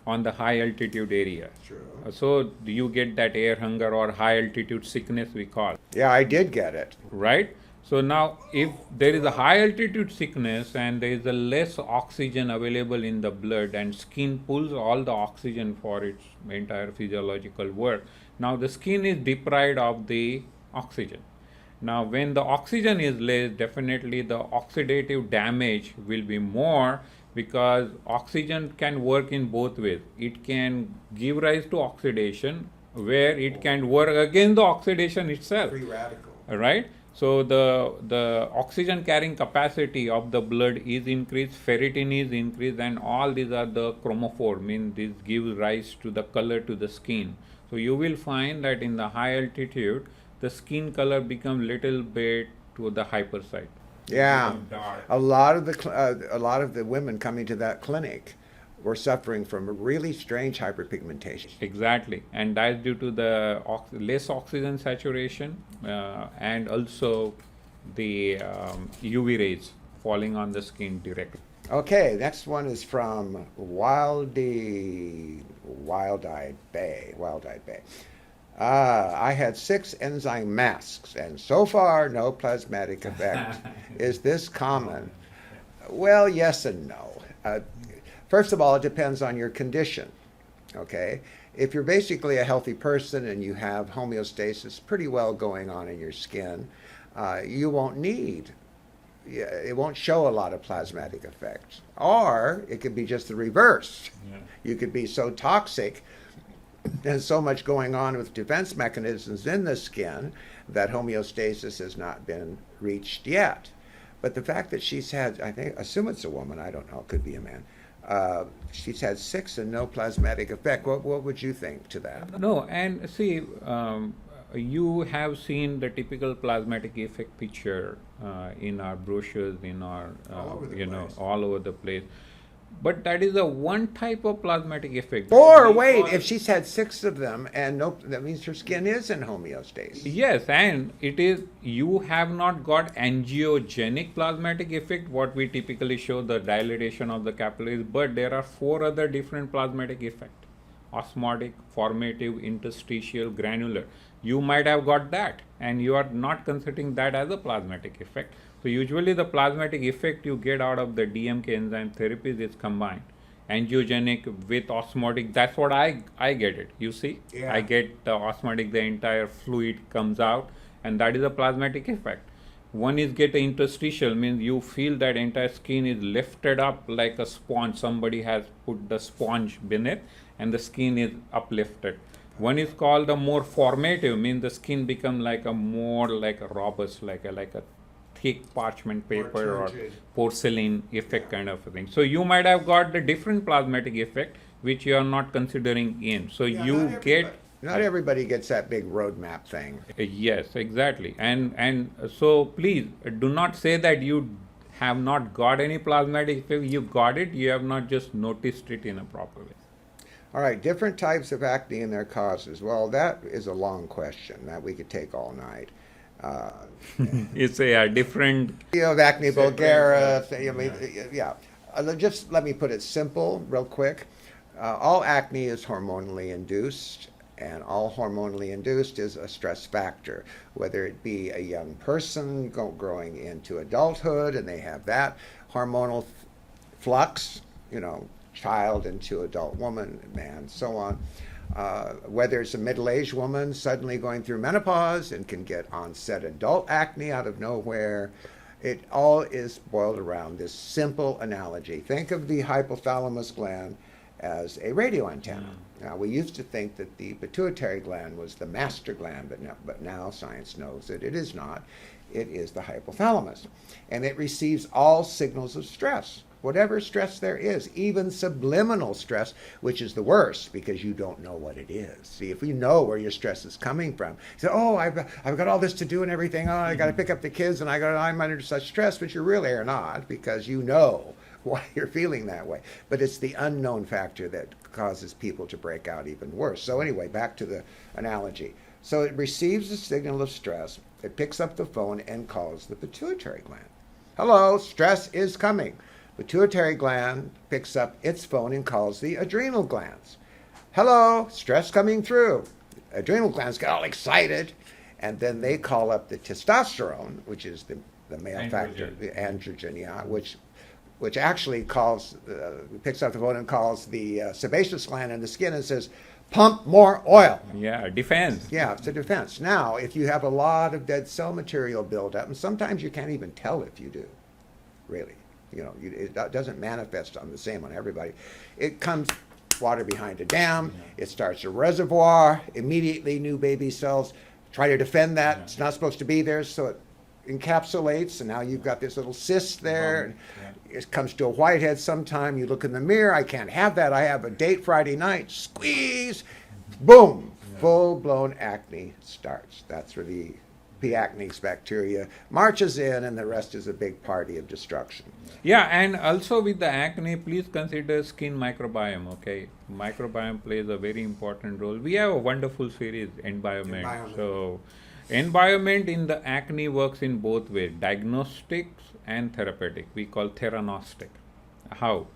on the high altitude area. True. So you get that air hunger or high altitude sickness we call. Yeah, I did get it. Right? So now if there is a high altitude sickness and there is a less oxygen available in the blood and skin pulls all the oxygen for its entire physiological work, now the skin is deprived of the oxygen. Now when the oxygen is less, definitely the oxidative damage will be more, because oxygen can work in both ways. It can give rise to oxidation, where it can work against the oxidation itself. Free radical. Right? So the oxygen carrying capacity of the blood is increased, ferritin is increased, and all these are the chromophore, means this gives rise to the color to the skin. So you will find that in the high altitude, the skin color becomes little bit to the hyper side. Yeah, Dark. a lot of the women coming to that clinic were suffering from a really strange hyperpigmentation. Exactly, and that's due to the less oxygen saturation and also the UV rays falling on the skin directly. Okay, next one is from Wild-Eyed Bay. I had 6 enzyme masks, and so far no plasmatic effect. Is this common? Well, yes and no. First of all, it depends on your condition. Okay? If you're basically a healthy person and you have homeostasis pretty well going on in your skin, you won't need, it won't show a lot of plasmatic effects. Or it could be just the reverse. Yeah. You could be so toxic and so much going on with defense mechanisms in the skin that homeostasis has not been reached yet. But the fact that she's had, I assume it's a woman, I don't know, it could be a man. She's had 6 and no plasmatic effect. What would you think to that? No, and see, you have seen the typical plasmatic effect picture in our brochures, in our, All over the place. all over the place. But that is a one type of plasmatic effect. Or We wait, call- if she's had 6 of them and no, that means her skin is in homeostasis. Yes, and it is, you have not got angiogenic plasmatic effect, what we typically show, the dilatation of the capillaries, but there are 4 other different plasmatic effects: osmotic, formative, interstitial, granular. You might have got that, and you are not considering that as a plasmatic effect. So usually the plasmatic effect you get out of the DMK enzyme therapies is combined. Angiogenic with osmotic, that's what I get it. You see? Yeah. I get the osmotic, the entire fluid comes out, and that is a plasmatic effect. One is get interstitial, means you feel that entire skin is lifted up like a sponge. Somebody has put the sponge beneath and the skin is uplifted. One is called the more formative, means the skin become like a more like a robust, like a thick parchment paper or porcelain effect kind of a thing. So you might have got the different plasmatic effect which you are not considering in. So you get. Not everybody gets that big roadmap thing. Yes, exactly. And so please do not say that you have not got any plasmatic effect. You got it, you have not just noticed it in a proper way. All right, different types of acne and their causes. Well, that is a long question that we could take all night. It's a different. Acne vulgaris. Just let me put it simple, real quick. All acne is hormonally induced, and all hormonally induced is a stress factor, whether it be a young person growing into adulthood and they have that hormonal flux, child into adult woman, man, so on. Whether it's a middle-aged woman suddenly going through menopause and can get onset adult acne out of nowhere. It all is boiled around this simple analogy. Think of the hypothalamus gland as a radio antenna. Now, we used to think that the pituitary gland was the master gland, but now science knows that it is not. It is the hypothalamus. And it receives all signals of stress, whatever stress there is, even subliminal stress, which is the worst because you don't know what it is. See, if you know where your stress is coming from, you say, oh, I've got all this to do and everything. Oh, I got to pick up the kids and I'm under such stress, but you really are not because you know why you're feeling that way. But it's the unknown factor that causes people to break out even worse. So anyway, back to the analogy. So it receives a signal of stress, it picks up the phone and calls the pituitary gland. Hello, stress is coming. Pituitary gland picks up its phone and calls the adrenal glands. Hello, stress coming through. Adrenal glands get all excited, and then they call up the testosterone, which is the male factor, the androgen, which actually picks up the phone and calls the sebaceous gland in the skin and says, pump more oil. Yeah, defense. Yeah, it's a defense. Now, if you have a lot of dead cell material built up, and sometimes you can't even tell if you do, really. It doesn't manifest on the same on everybody. It comes water behind a dam. It starts a reservoir. Immediately, new baby cells try to defend that. It's not supposed to be there, so it encapsulates, and now you've got this little cyst there. It comes to a whitehead sometime. You look in the mirror. I can't have that. I have a date Friday night. Squeeze. Boom. Full-blown acne starts. That's where the P. acnes bacteria marches in, and the rest is a big party of destruction. Yeah, and also with the acne, please consider skin microbiome, okay? Microbiome plays a very important role. We have a wonderful series, Environment. So, environment in the acne works in both ways, diagnostics and therapeutic. We call theranostic. How?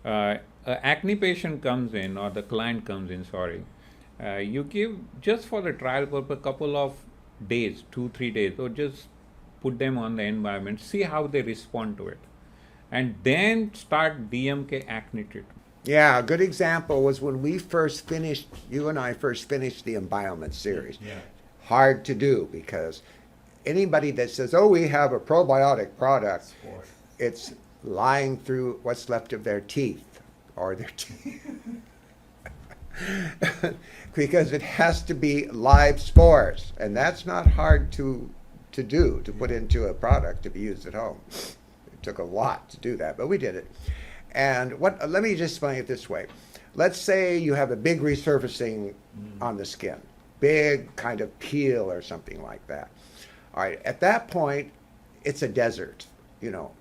An acne patient comes in, or the client comes in, you give, just for the trial purpose, a couple of days, 2-3 days, or just put them on the environment, see how they respond to it, and then start DMK acne treatment. Yeah, a good example was when you and I first finished the Environment series. Yeah. Hard to do because anybody that says, oh, we have a probiotic product, it's lying through what's left of their teeth or their teeth. Because it has to be live spores, and that's not hard to put into a product to be used at home. It took a lot to do that, but we did it. And let me just explain it this way. Let's say you have a big resurfacing on the skin, big kind of peel or something like that. All right, at that point, it's a desert.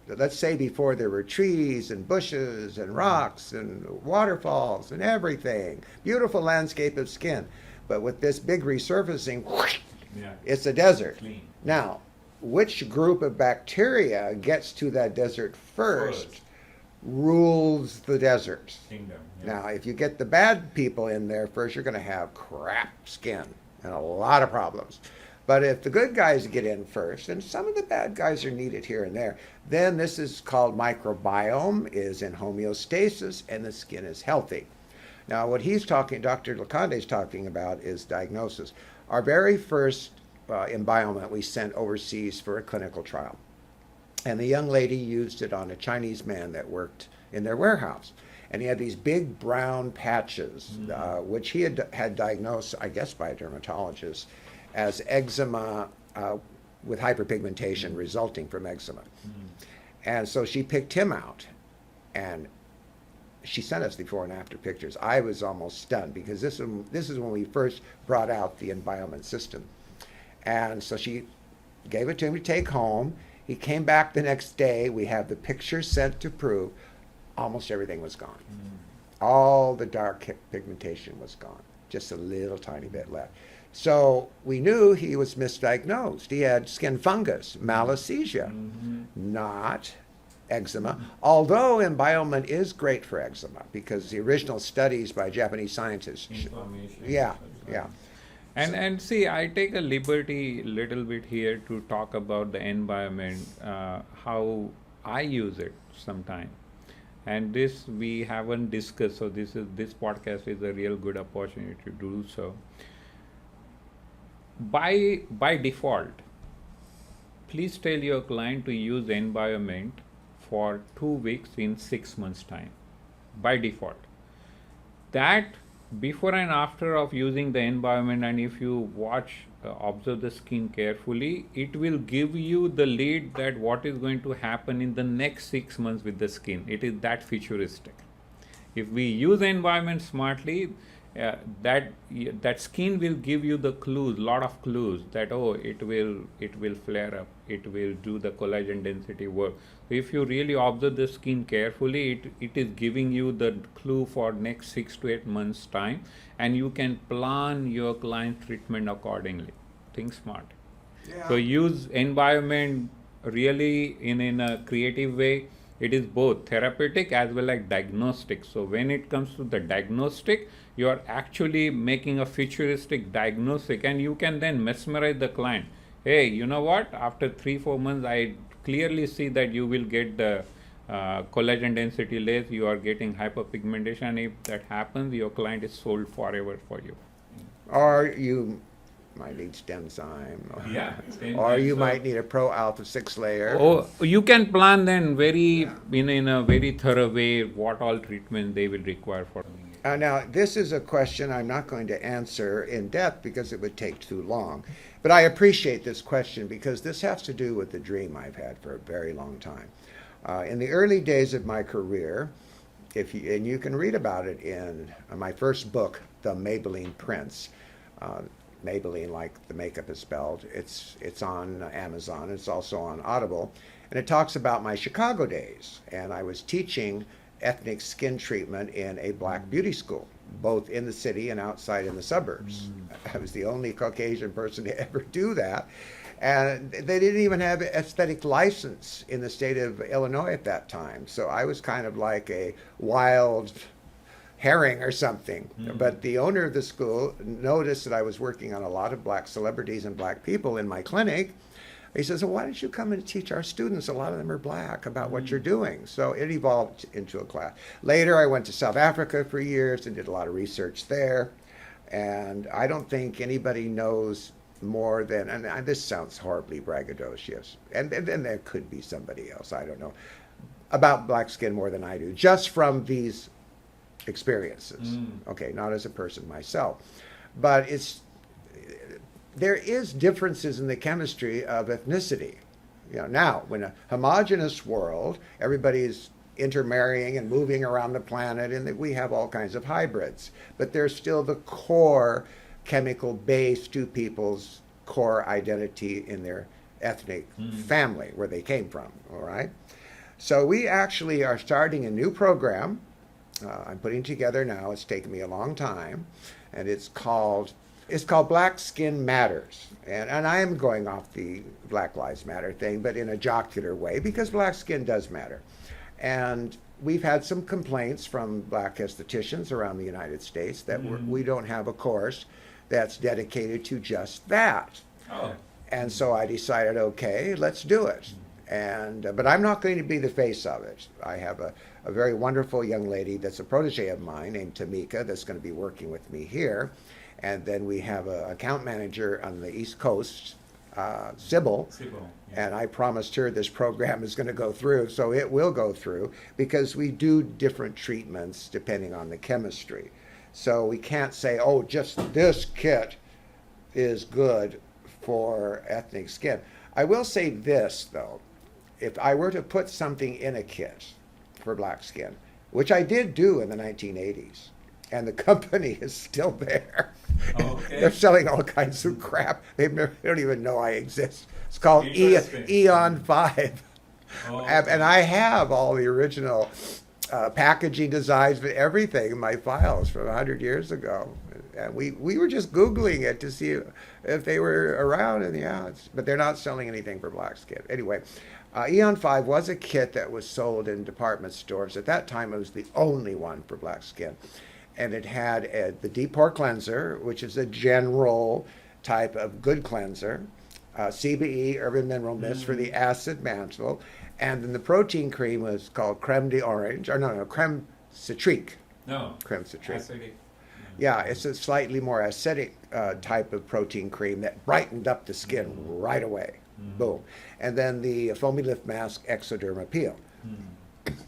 Let's say before there were trees and bushes and rocks and waterfalls and everything. Beautiful landscape of skin. But with this big resurfacing, it's a desert. Clean. Now, which group of bacteria gets to that desert first rules the desert. Kingdom. Now, if you get the bad people in there first, you're going to have crap skin and a lot of problems. But if the good guys get in first, and some of the bad guys are needed here and there, then this is called microbiome, is in homeostasis, and the skin is healthy. Now, what Dr. Laconde is talking about is diagnosis. Our very first embalmment we sent overseas for a clinical trial. And the young lady used it on a Chinese man that worked in their warehouse. And he had these big brown patches, which he had diagnosed, I guess, by a dermatologist as eczema with hyperpigmentation resulting from eczema. And so she picked him out, and she sent us before and after pictures. I was almost stunned because this is when we first brought out the embalmment system. And so she gave it to him to take home. He came back the next day. We have the pictures sent to prove almost everything was gone. All the dark pigmentation was gone. Just a little tiny bit left. So we knew he was misdiagnosed. He had skin fungus, malassezia, not eczema. Although embalmment is great for eczema because the original studies by Japanese scientists. Yeah. And see, I take a liberty little bit here to talk about the environment, how I use it sometime. And this we haven't discussed, so this podcast is a real good opportunity to do so. By default, please tell your client to use environment for 2 weeks in 6 months' time. By default. That before and after of using the environment, and if you observe the skin carefully, it will give you the lead that what is going to happen in the next 6 months with the skin. It is that futuristic. If we use environment smartly, that skin will give you the clues, lot of clues that it will flare up, it will do the collagen density work. So if you really observe the skin carefully, it is giving you the clue for next 6 to 8 months time, and you can plan your client treatment accordingly. Think smart. So use environment really in a creative way. It is both therapeutic as well as diagnostic. So when it comes to the diagnostic, you are actually making a futuristic diagnostic, and you can then mesmerize the client. Hey, you know what? After 3-4 months, I clearly see that you will get the collagen density less, you are getting hyperpigmentation. If that happens, your client is sold forever for you. Or you might need Enzyme. Or you might need a Pro Alpha 6 layer. Oh, you can plan then in a very thorough way what all treatment they will require for. Now, this is a question I'm not going to answer in depth because it would take too long. But I appreciate this question because this has to do with the dream I've had for a very long time. In the early days of my career, and you can read about it in my first book, The Maybelline Prince. Maybelline, like the makeup is spelled. It's on Amazon. It's also on Audible. And it talks about my Chicago days. And I was teaching ethnic skin treatment in a black beauty school, both in the city and outside in the suburbs. I was the only Caucasian person to ever do that. And they didn't even have an aesthetic license in the state of Illinois at that time. So I was kind of like a wild herring or something. But the owner of the school noticed that I was working on a lot of black celebrities and black people in my clinic. He says, well, why don't you come and teach our students, a lot of them are black, about what you're doing? So it evolved into a class. Later, I went to South Africa for years and did a lot of research there. And I don't think anybody knows more than, and this sounds horribly braggadocious, and then there could be somebody else, I don't know, about black skin more than I do, just from these experiences. Okay, not as a person myself. But there is differences in the chemistry of ethnicity. Now, when a homogeneous world, everybody's intermarrying and moving around the planet, and that we have all kinds of hybrids. But there's still the core chemical base to people's core identity in their ethnic family, where they came from, all right? So we actually are starting a new program I'm putting together now. It's taken me a long time, and it's called Black Skin Matters. And I am going off the Black Lives Matter thing, but in a jocular way, because black skin does matter. And we've had some complaints from black estheticians around the United States that we don't have a course that's dedicated to just that. And so I decided, okay, let's do it. But I'm not going to be the face of it. I have a very wonderful young lady that's a protege of mine named Tamika that's going to be working with me here. And then we have an account manager on the East Coast, Sybil, and I promised her this program is going to go through, so it will go through, because we do different treatments depending on the chemistry. So we can't say, oh, just this kit is good for ethnic skin. I will say this, though. If I were to put something in a kit for black skin, which I did do in the 1980s, and the company is still there. Okay. They're selling all kinds of crap. They don't even know I exist. It's called Eon 5. Oh. And I have all the original packaging designs, but everything in my files from 100 years ago. And we were just Googling it to see if they were around, and but they're not selling anything for black skin. Anyway, Eon 5 was a kit that was sold in department stores. At that time, it was the only one for black skin. And it had the deep pore cleanser, which is a general type of good cleanser, CBE, urban mineral mist for the acid mantle, and then the protein cream was called creme d'orange, or no, creme citrique. No. Creme citrique. Acidic. Yeah, it's a slightly more acidic type of protein cream that brightened up the skin right away. Boom. And then the foamy lift mask Exoderm Peel.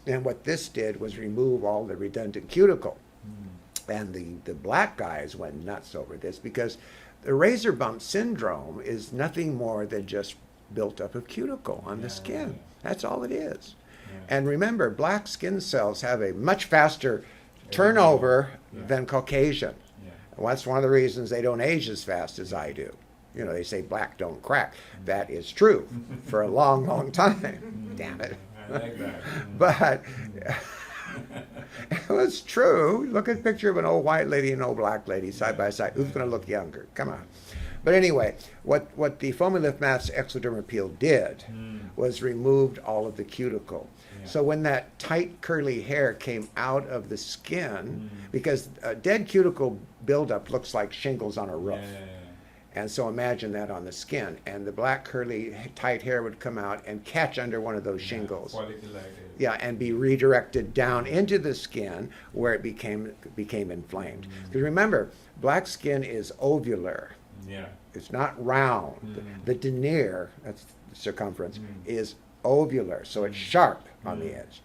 And what this did was remove all the redundant cuticle. And the black guys went nuts over this, because the razor bump syndrome is nothing more than just built up of cuticle on the skin. That's all it is. And remember, black skin cells have a much faster turnover than Caucasian. And that's one of the reasons they don't age as fast as I do. You know, they say black don't crack. That is true for a long, long time. Damn it. I like that. But it was true. Look at a picture of an old white lady and an old black lady side by side. Who's going to look younger? Come on. But anyway, what the foamy lift mask Exoderm Peel did was removed all of the cuticle. So when that tight curly hair came out of the skin, because dead cuticle buildup looks like shingles on a roof. And so imagine that on the skin. And the black curly tight hair would come out and catch under one of those shingles. Yeah, and be redirected down into the skin where it became inflamed. Because remember, black skin is ovular. Yeah. It's not round. The denier, that's the circumference, is ovular, so it's sharp on the edge.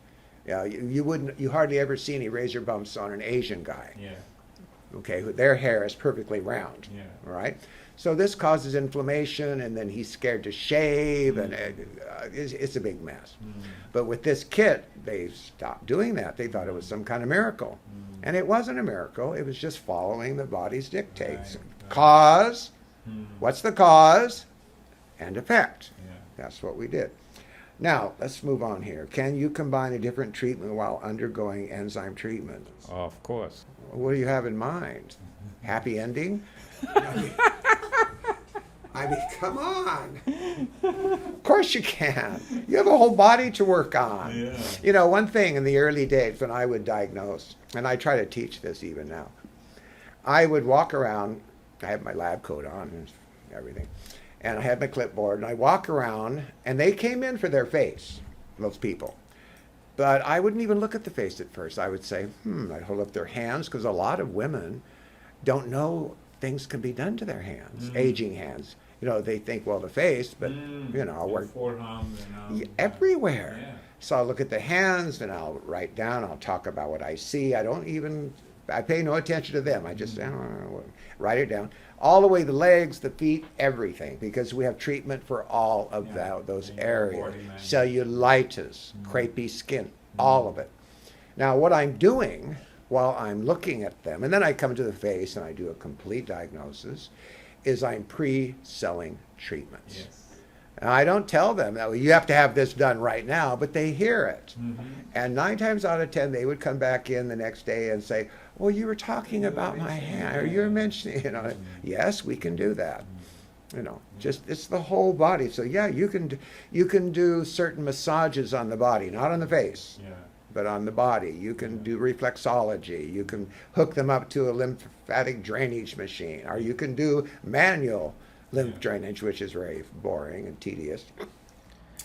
Yeah, you hardly ever see any razor bumps on an Asian guy. Yeah. Okay, their hair is perfectly round. Yeah. All right. So this causes inflammation, and then he's scared to shave, and it's a big mess. But with this kit, they stopped doing that. They thought it was some kind of miracle. And it wasn't a miracle. It was just following the body's dictates. Right. Cause, what's the cause? And effect. That's what we did. Now, let's move on here. Can you combine a different treatment while undergoing enzyme treatment? Of course. What do you have in mind? Happy ending? I mean, come on. Of course you can. You have a whole body to work on. Yeah. You know, one thing in the early days when I would diagnose, and I try to teach this even now, I would walk around, I had my lab coat on and everything, and I had my clipboard, and I walk around, and they came in for their face, those people. But I wouldn't even look at the face at first. I would say, I'd hold up their hands, because a lot of women don't know things can be done to their hands, aging hands. You know, they think, well, the face, but, you know, we're forearm and everywhere. Yeah. So I'll look at the hands, and I'll write down, I'll talk about what I see. I pay no attention to them. I just write it down. All the way the legs, the feet, everything, because we have treatment for all of those areas. Cellulitis, crepey skin, all of it. Now, what I'm doing while I'm looking at them, and then I come to the face and I do a complete diagnosis, is I'm pre-selling treatments. Yes. And I don't tell them that you have to have this done right now, but they hear it. And 9 times out of 10, they would come back in the next day and say, well, you were talking about my hand, or you were mentioning, you know, yes, we can do that. You know, just, it's the whole body. So yeah, you can do certain massages on the body, not on the face. But on the body. You can do reflexology. You can hook them up to a lymphatic drainage machine, or you can do manual lymph drainage, which is very boring and tedious.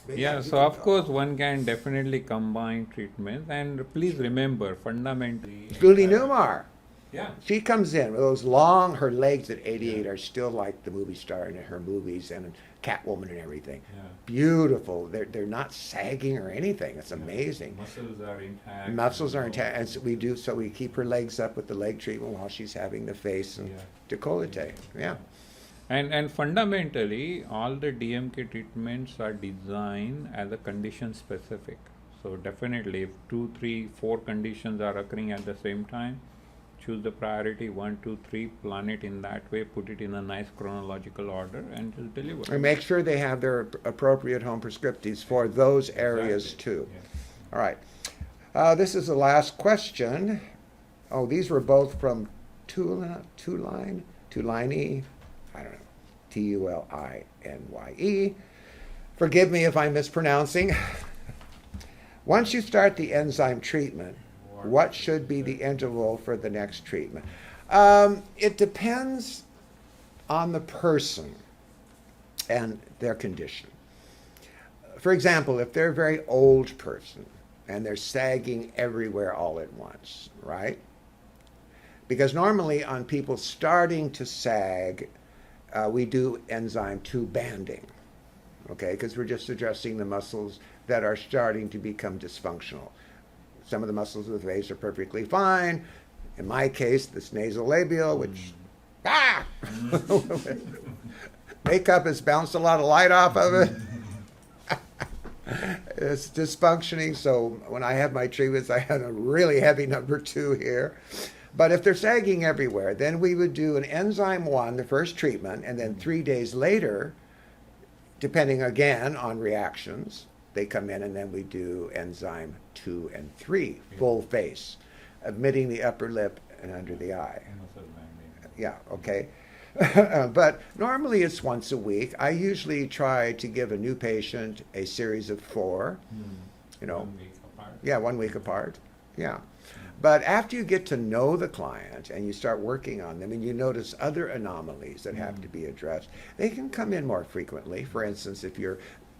Yeah, so of course one can definitely combine treatments, and please remember fundamentally. Spudinumar. Yeah. She comes in with those long, her legs at 88 are still like the movie star in her movies and Catwoman and everything. Yeah. Beautiful. They're not sagging or anything. It's amazing. Muscles are intact. Muscles are intact, and so we keep her legs up with the leg treatment while she's having the face and décolleté. Yeah. And fundamentally, all the DMK treatments are designed as a condition specific. So definitely, if 2, 3, 4 conditions are occurring at the same time, choose the priority 1, 2, 3, plan it in that way, put it in a nice chronological order, and just deliver. And make sure they have their appropriate home prescriptives for those areas too. Yeah. All right. This is the last question. Oh, these were both from Tuline, I don't know, Tulinye. Forgive me if I'm mispronouncing. Once you start the enzyme treatment, what should be the interval for the next treatment? It depends on the person and their condition. For example, if they're a very old person and they're sagging everywhere all at once, right? Because normally on people starting to sag, we do enzyme 2 banding, okay? Because we're just addressing the muscles that are starting to become dysfunctional. Some of the muscles of the face are perfectly fine. In my case, this nasolabial, which, makeup has bounced a lot of light off of it. It's dysfunctioning, so when I have my treatments, I have a really heavy number 2 here. But if they're sagging everywhere, then we would do an enzyme 1, the first treatment, and then 3 days later, depending again on reactions, they come in and then we do enzyme 2 and 3, full face, omitting the upper lip and under the eye. Yeah, okay. But normally it's once a week. I usually try to give a new patient a series of 4, you know. 1 week apart. Yeah, 1 week apart. Yeah. But after you get to know the client and you start working on them and you notice other anomalies that have to be addressed, they can come in more frequently. For instance, if you're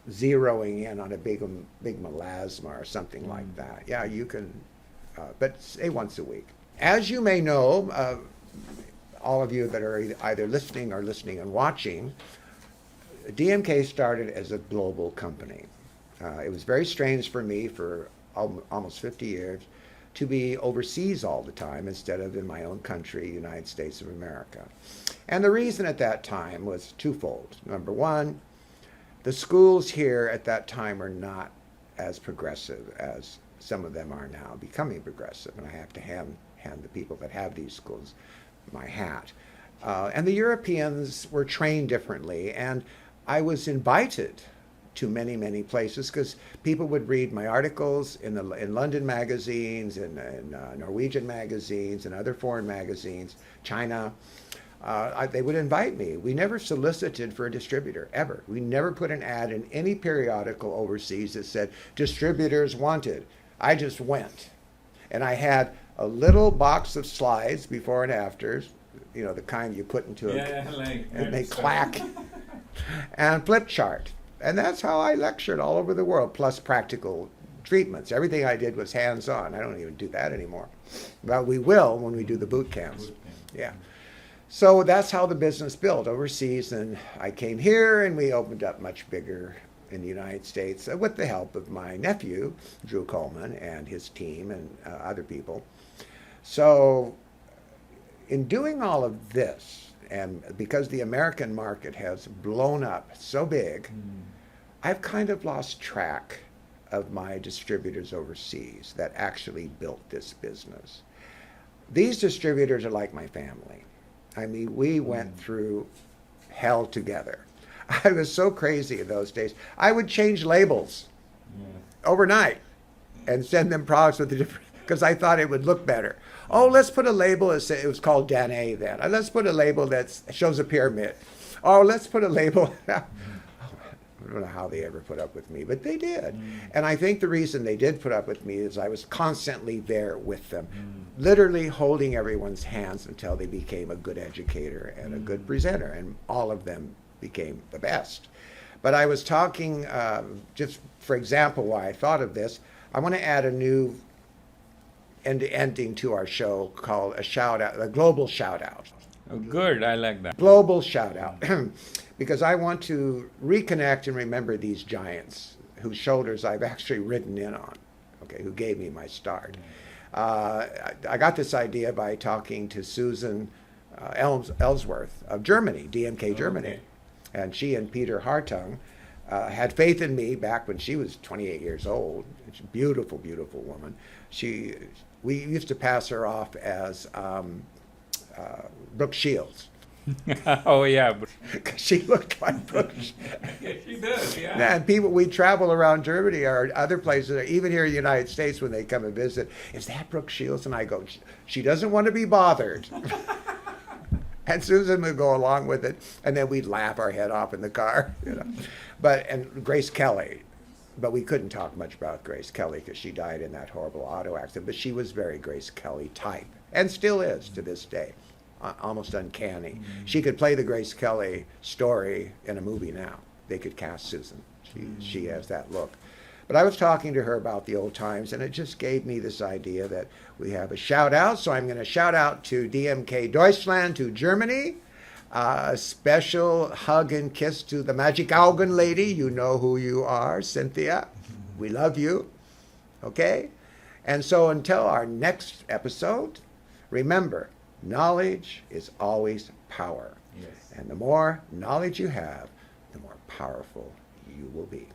zeroing in on a big melasma or something like that, yeah, you can, but say once a week. As you may know, all of you that are either listening and watching, DMK started as a global company. It was very strange for me for almost 50 years to be overseas all the time instead of in my own country, United States of America. And the reason at that time was twofold. Number one, the schools here at that time were not as progressive as some of them are now, becoming progressive. And I have to hand the people that have these schools my hat. And the Europeans were trained differently. And I was invited to many, many places because people would read my articles in London magazines, in Norwegian magazines, and other foreign magazines, China. They would invite me. We never solicited for a distributor, ever. We never put an ad in any periodical overseas that said, distributors wanted. I just went. And I had a little box of slides, before and afters, you know, the kind you put into and they clack, and flip chart. And that's how I lectured all over the world, plus practical treatments. Everything I did was hands-on. I don't even do that anymore. Well, we will when we do the boot camps. Yeah. So that's how the business built overseas. And I came here and we opened up much bigger in the United States with the help of my nephew, Drew Coleman, and his team and other people. So in doing all of this, and because the American market has blown up so big, I've kind of lost track of my distributors overseas that actually built this business. These distributors are like my family. I mean, we went through hell together. I was so crazy in those days. I would change labels overnight and send them products with a different, because I thought it would look better. Oh, let's put a label, it was called Danné then. Let's put a label that shows a pyramid. Oh, let's put a label. I don't know how they ever put up with me, but they did. And I think the reason they did put up with me is I was constantly there with them, literally holding everyone's hands until they became a good educator and a good presenter, and all of them became the best. But I was talking, just for example, why I thought of this, I want to add a new ending to our show called a shout out, a global shout out. Oh, good, I like that. Global shout out. Because I want to reconnect and remember these giants whose shoulders I've actually ridden in on, okay, who gave me my start. I got this idea by talking to Susan Ellsworth of Germany, DMK Germany. Okay. And she and Peter Hartung had faith in me back when she was 28 years old. She's a beautiful, beautiful woman. We used to pass her off as Brooke Shields. Oh yeah, but 'Cause she looked like Brooke. she does, yeah. And people, we travel around Germany or other places, even here in the United States when they come and visit, is that Brooke Shields? And I go, she doesn't want to be bothered. And Susan would go along with it, and then we'd laugh our head off in the car, you know. And Grace Kelly, but we couldn't talk much about Grace Kelly because she died in that horrible auto accident. But she was very Grace Kelly type, and still is to this day, almost uncanny. Mm-hmm. She could play the Grace Kelly story in a movie now. They could cast Susan. She has that look. But I was talking to her about the old times, and it just gave me this idea that we have a shout out. So I'm going to shout out to DMK Deutschland, to Germany. A special hug and kiss to the Magic Augen lady. You know who you are, Cynthia. We love you. Okay? And so until our next episode, remember, knowledge is always power. Yes. And the more knowledge you have, the more powerful you will be.